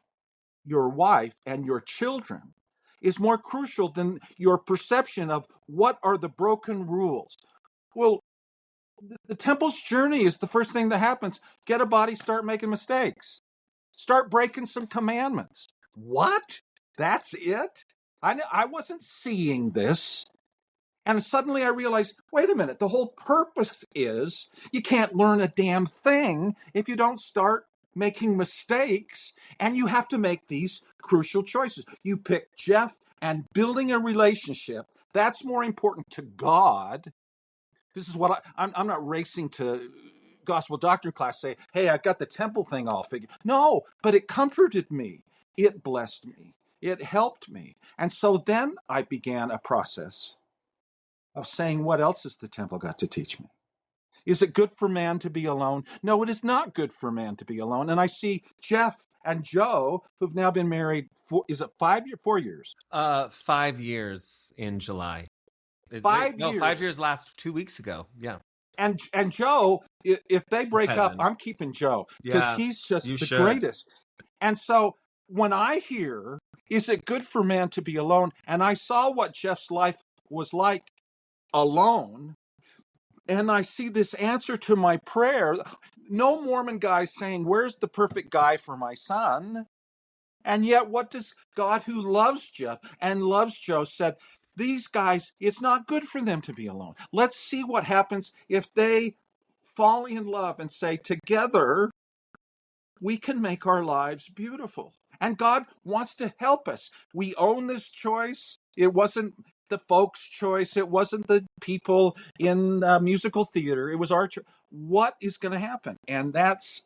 your wife and your children is more crucial than your perception of what are the broken rules. Well, the temple's journey is the first thing that happens. Get a body, start making mistakes. Start breaking some commandments. What? That's it? I wasn't seeing this. And suddenly I realized, wait a minute, the whole purpose is you can't learn a damn thing if you don't start making mistakes, and you have to make these crucial choices. You pick Jeff, and building a relationship, that's more important to God. This is what I'm not racing to gospel doctrine class say, hey, I got the temple thing all figured. No, but it comforted me. It blessed me. It helped me. And so then I began a process of saying, what else has the temple got to teach me? Is it good for man to be alone? No, it is not good for man to be alone. And I see Jeff and Joe, who've now been married, is it 4 years? 5 years in July. 5 years. No, 5 years last 2 weeks ago. Yeah. And Joe, if they break up, I'm keeping Joe because he's just the greatest. And so when I hear, is it good for man to be alone? And I saw what Jeff's life was like alone, and I see this answer to my prayer. No Mormon guy saying, where's the perfect guy for my son? And yet what does God, who loves Jeff and loves Joe, said, these guys, it's not good for them to be alone. Let's see what happens if they fall in love and say, together, we can make our lives beautiful. And God wants to help us. We own this choice. It wasn't the folks' choice. It wasn't the people in musical theater. It was our choice. What is going to happen? And that's,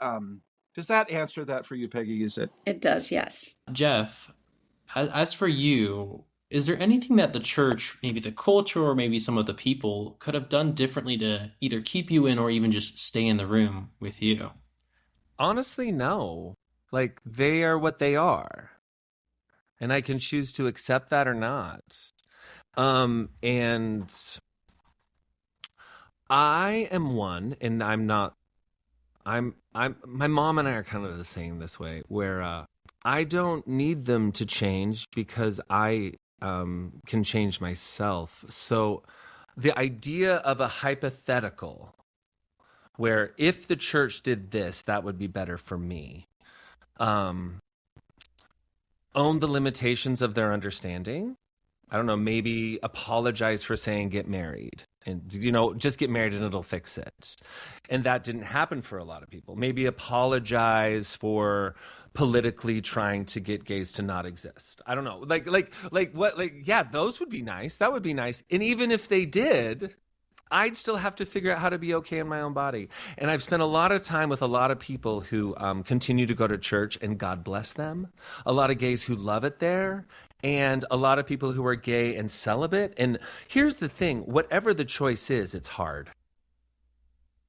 does that answer that for you, Peggy? Is it? It does, yes. Jeff, as for you, is there anything that the church, maybe the culture, or maybe some of the people could have done differently to either keep you in or even just stay in the room with you? Honestly, no. Like, they are what they are. And I can choose to accept that or not. And I am one, and I'm not. I'm. My mom and I are kind of the same this way, where I don't need them to change because I can change myself. So, the idea of a hypothetical where if the church did this, that would be better for me. Own the limitations of their understanding. I don't know, maybe apologize for saying get married and, just get married and it'll fix it. And that didn't happen for a lot of people. Maybe apologize for politically trying to get gays to not exist. I don't know. Yeah, those would be nice. That would be nice. And even if they did, I'd still have to figure out how to be okay in my own body. And I've spent a lot of time with a lot of people who continue to go to church, and God bless them. A lot of gays who love it there, and a lot of people who are gay and celibate. And here's the thing, whatever the choice is, it's hard.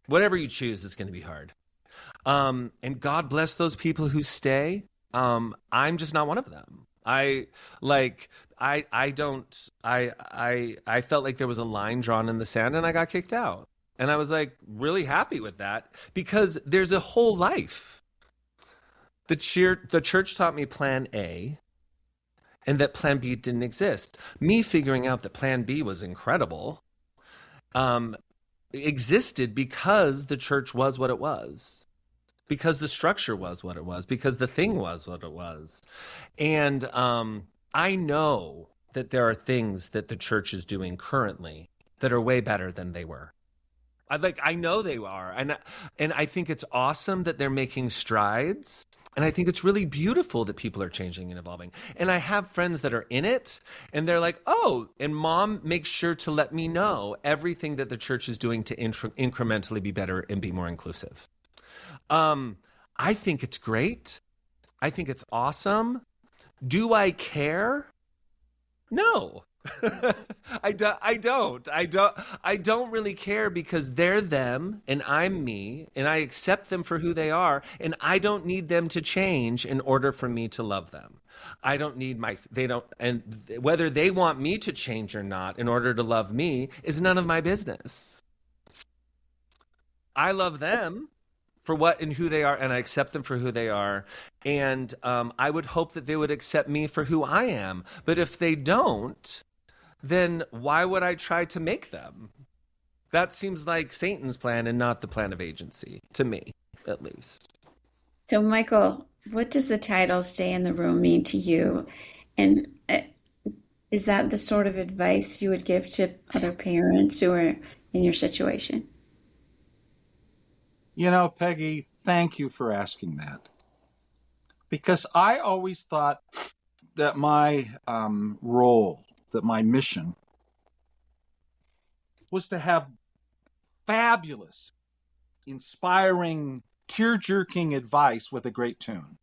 Whatever you choose is going to be hard. And God bless those people who stay. I'm just not one of them. I felt like there was a line drawn in the sand and I got kicked out. And I was like really happy with that because there's a whole life. The church taught me plan A and that plan B didn't exist. Me figuring out that plan B was incredible existed because the church was what it was. Because the structure was what it was, because the thing was what it was. And I know that there are things that the church is doing currently that are way better than they were. I know they are. And I think it's awesome that they're making strides. And I think it's really beautiful that people are changing and evolving. And I have friends that are in it, and they're like, oh, and mom makes sure to let me know everything that the church is doing to incrementally be better and be more inclusive. I think it's great. I think it's awesome. Do I care? No. I don't really care because they're them and I'm me and I accept them for who they are and I don't need them to change in order for me to love them. I don't need and whether they want me to change or not in order to love me is none of my business. I love them for what and who they are, and I accept them for who they are. And I would hope that they would accept me for who I am. But if they don't, then why would I try to make them? That seems like Satan's plan and not the plan of agency, to me, at least. So, Michael, what does the title Stay in the Room mean to you? And is that the sort of advice you would give to other parents who are in your situation? Peggy, thank you for asking that. Because I always thought that my role, that my mission, was to have fabulous, inspiring, tear-jerking advice with a great tune.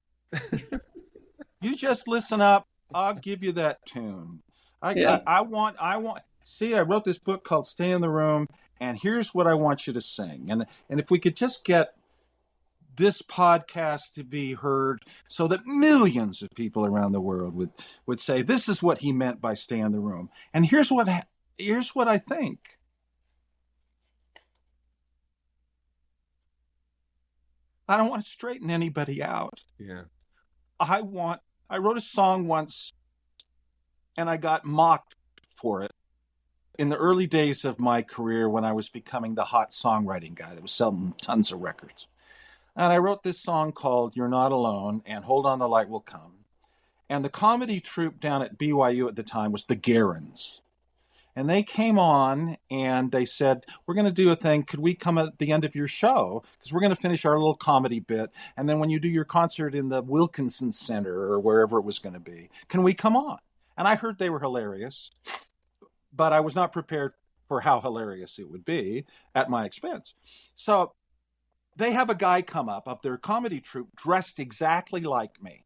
You just listen up, I'll give you that tune. I want. See, I wrote this book called Stay in the Room, and here's what I want you to sing. And if we could just get this podcast to be heard so that millions of people around the world would say, this is what he meant by stay in the room. And here's what I think. I don't want to straighten anybody out. Yeah. I wrote a song once and I got mocked for it. In the early days of my career when I was becoming the hot songwriting guy that was selling tons of records. And I wrote this song called You're Not Alone and Hold On the Light Will Come. And the comedy troupe down at BYU at the time was the Garins. And they came on and they said, we're going to do a thing. Could we come at the end of your show? Because we're going to finish our little comedy bit. And then when you do your concert in the Wilkinson Center or wherever it was going to be, can we come on? And I heard they were hilarious. But I was not prepared for how hilarious it would be at my expense. So they have a guy come up of their comedy troupe dressed exactly like me.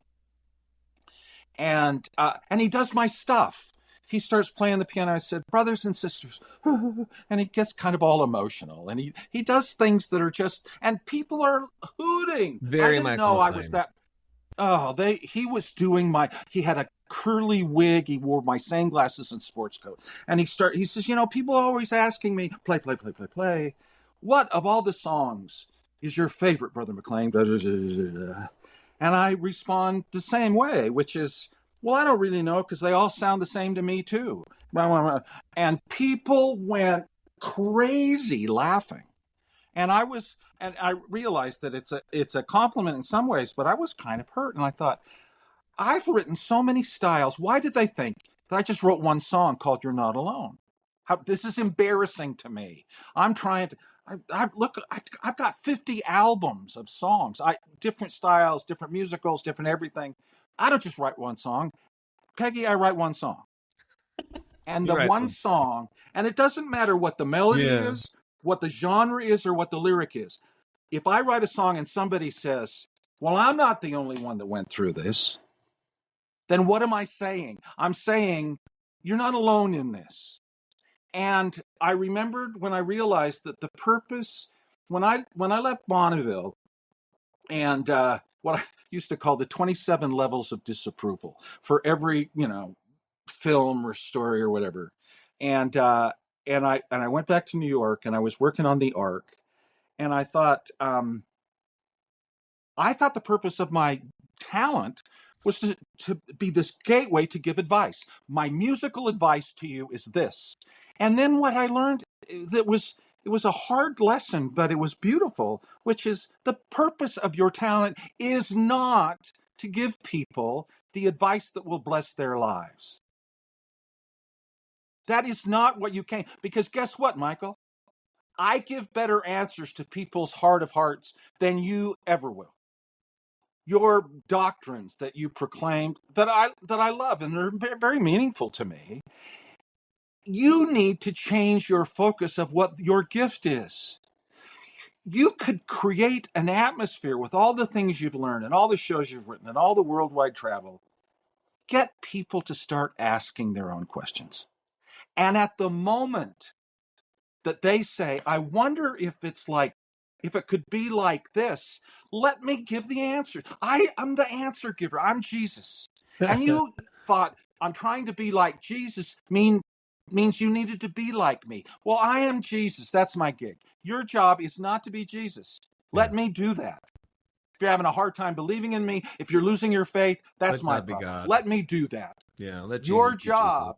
And he does my stuff. He starts playing the piano. I said, brothers and sisters. And he gets kind of all emotional. And he does things that are just, and people are hooting. Very I didn't know I was that. Oh, he was doing he had a curly wig. He wore my sunglasses and sports coat. And he says, people are always asking me, play. what of all the songs is your favorite, Brother McLean? And I respond the same way, which is, well, I don't really know because they all sound the same to me too. And people went crazy laughing. And I realized that it's a compliment in some ways, but I was kind of hurt. And I thought, I've written so many styles. Why did they think that I just wrote one song called You're Not Alone? This is embarrassing to me. I'm trying to, I've got 50 albums of songs, different styles, different musicals, different everything. I don't just write one song. Peggy, I write one song. And the one song, and it doesn't matter what the melody is, what the genre is, or what the lyric is. If I write a song and somebody says, well, I'm not the only one that went through this, then what am I saying? I'm saying, you're not alone in this. And I remembered when I realized that the purpose, when I left Bonneville, and what I used to call the 27 levels of disapproval for every, film or story or whatever. And I went back to New York, and I was working on the Ark, and I thought the purpose of my talent was to be this gateway to give advice. My musical advice to you is this. And then what I learned, it was a hard lesson, but it was beautiful, which is the purpose of your talent is not to give people the advice that will bless their lives. That is not what you came, because guess what, Michael? I give better answers to people's heart of hearts than you ever will. Your doctrines that you proclaimed that I love, and they're very meaningful to me. You need to change your focus of what your gift is. You could create an atmosphere with all the things you've learned and all the shows you've written and all the worldwide travel. Get people to start asking their own questions. And at the moment that they say, I wonder if it could be like this, let me give the answer. I'm the answer giver. I'm Jesus. And you thought, I'm trying to be like Jesus means you needed to be like me. Well, I am Jesus. That's my gig. Your job is not to be Jesus. Let me do that. If you're having a hard time believing in me, if you're losing your faith, that's my problem. Let me do that. Yeah, let Jesus your job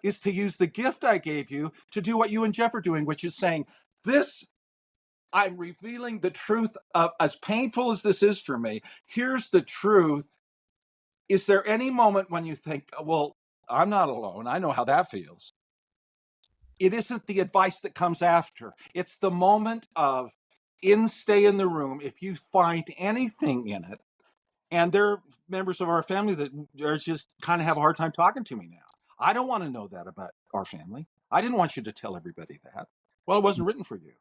is to use the gift I gave you to do what you and Jeff are doing, which is saying, this, I'm revealing the truth of, as painful as this is for me, here's the truth. Is there any moment when you think, well, I'm not alone, I know how that feels? It isn't the advice that comes after. It's the moment of stay in the room. If you find anything in it, and there are members of our family that are just kind of have a hard time talking to me now. I don't want to know that about our family. I didn't want you to tell everybody that. Well, it wasn't written for you.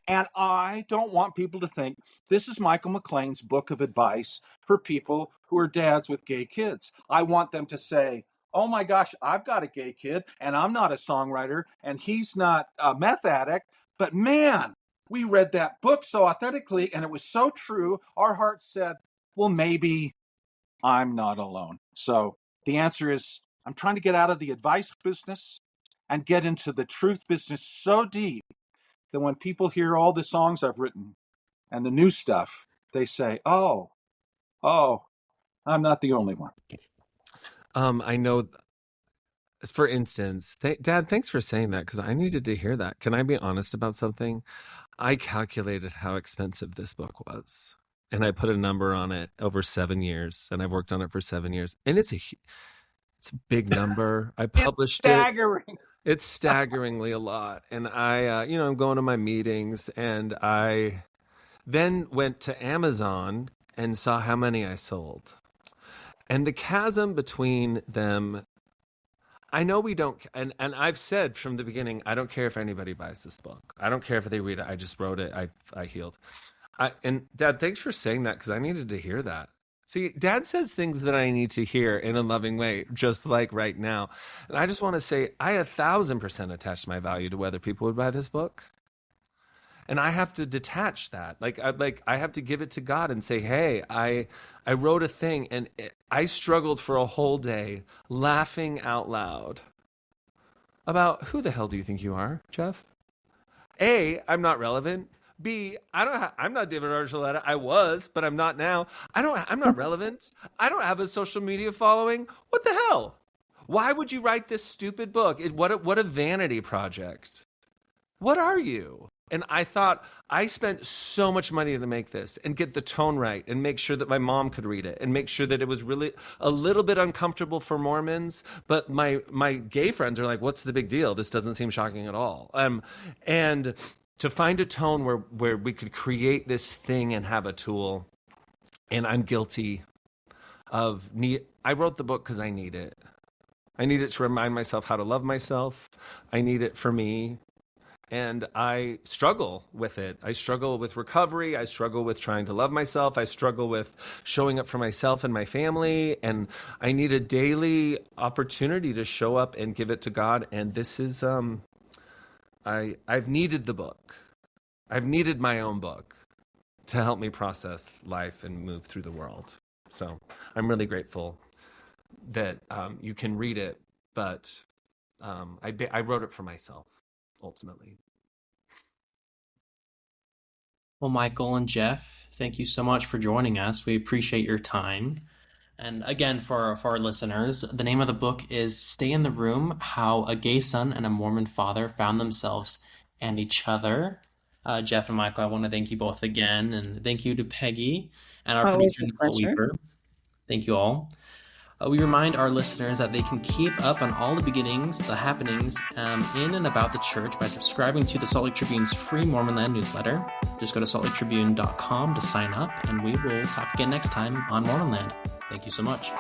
And I don't want people to think this is Michael McLean's book of advice for people who are dads with gay kids. I want them to say, oh my gosh, I've got a gay kid and I'm not a songwriter and he's not a meth addict, but man, we read that book so authentically and it was so true. Our hearts said, well, maybe I'm not alone. So the answer is, I'm trying to get out of the advice business and get into the truth business so deep that when people hear all the songs I've written and the new stuff, they say, oh, I'm not the only one. I know, for instance, Dad, thanks for saying that, because I needed to hear that. Can I be honest about something? I calculated how expensive this book was, and I put a number on it over 7 years, and I've worked on it for 7 years, and it's a big number. I published staggering. It's staggeringly a lot. And I'm going to my meetings, and I then went to Amazon and saw how many I sold. And the chasm between them, I know we don't, and I've said from the beginning, I don't care if anybody buys this book. I don't care if they read it. I just wrote it. I healed. And Dad, thanks for saying that, because I needed to hear that. See, Dad says things that I need to hear in a loving way, just like right now. And I just want to say, I 1,000% attach my value to whether people would buy this book. And I have to detach that. I have to give it to God and say, hey, I wrote a thing and I struggled for a whole day laughing out loud about, who the hell do you think you are, Jeff? A, I'm not relevant. B, I'm not David Archuleta. I was, but I'm not now. I'm not relevant. I don't have a social media following. What the hell? Why would you write this stupid book? What a vanity project. What are you? And I thought, I spent so much money to make this and get the tone right and make sure that my mom could read it and make sure that it was really a little bit uncomfortable for Mormons. But my gay friends are like, what's the big deal? This doesn't seem shocking at all. And to find a tone where we could create this thing and have a tool. And I'm guilty of I wrote the book because I need it. I need it to remind myself how to love myself. I need it for me. And I struggle with it. I struggle with recovery. I struggle with trying to love myself. I struggle with showing up for myself and my family. And I need a daily opportunity to show up and give it to God. And this is, I've needed the book. I've needed my own book to help me process life and move through the world. So I'm really grateful that you can read it. But I wrote it for myself. Ultimately. Well, Michael and Jeff, thank you so much for joining us. We appreciate your time. And again, for our listeners, the name of the book is Stay in the Room, How a Gay Son and a Mormon Father Found Themselves and Each Other. Jeff and Michael, I want to thank you both again. And thank you to Peggy and our producer, Nicole Weaver. Thank you all. We remind our listeners that they can keep up on all the happenings in and about the church by subscribing to the Salt Lake Tribune's free Mormonland newsletter. Just go to saltlaketribune.com to sign up, and we will talk again next time on Mormonland. Thank you so much.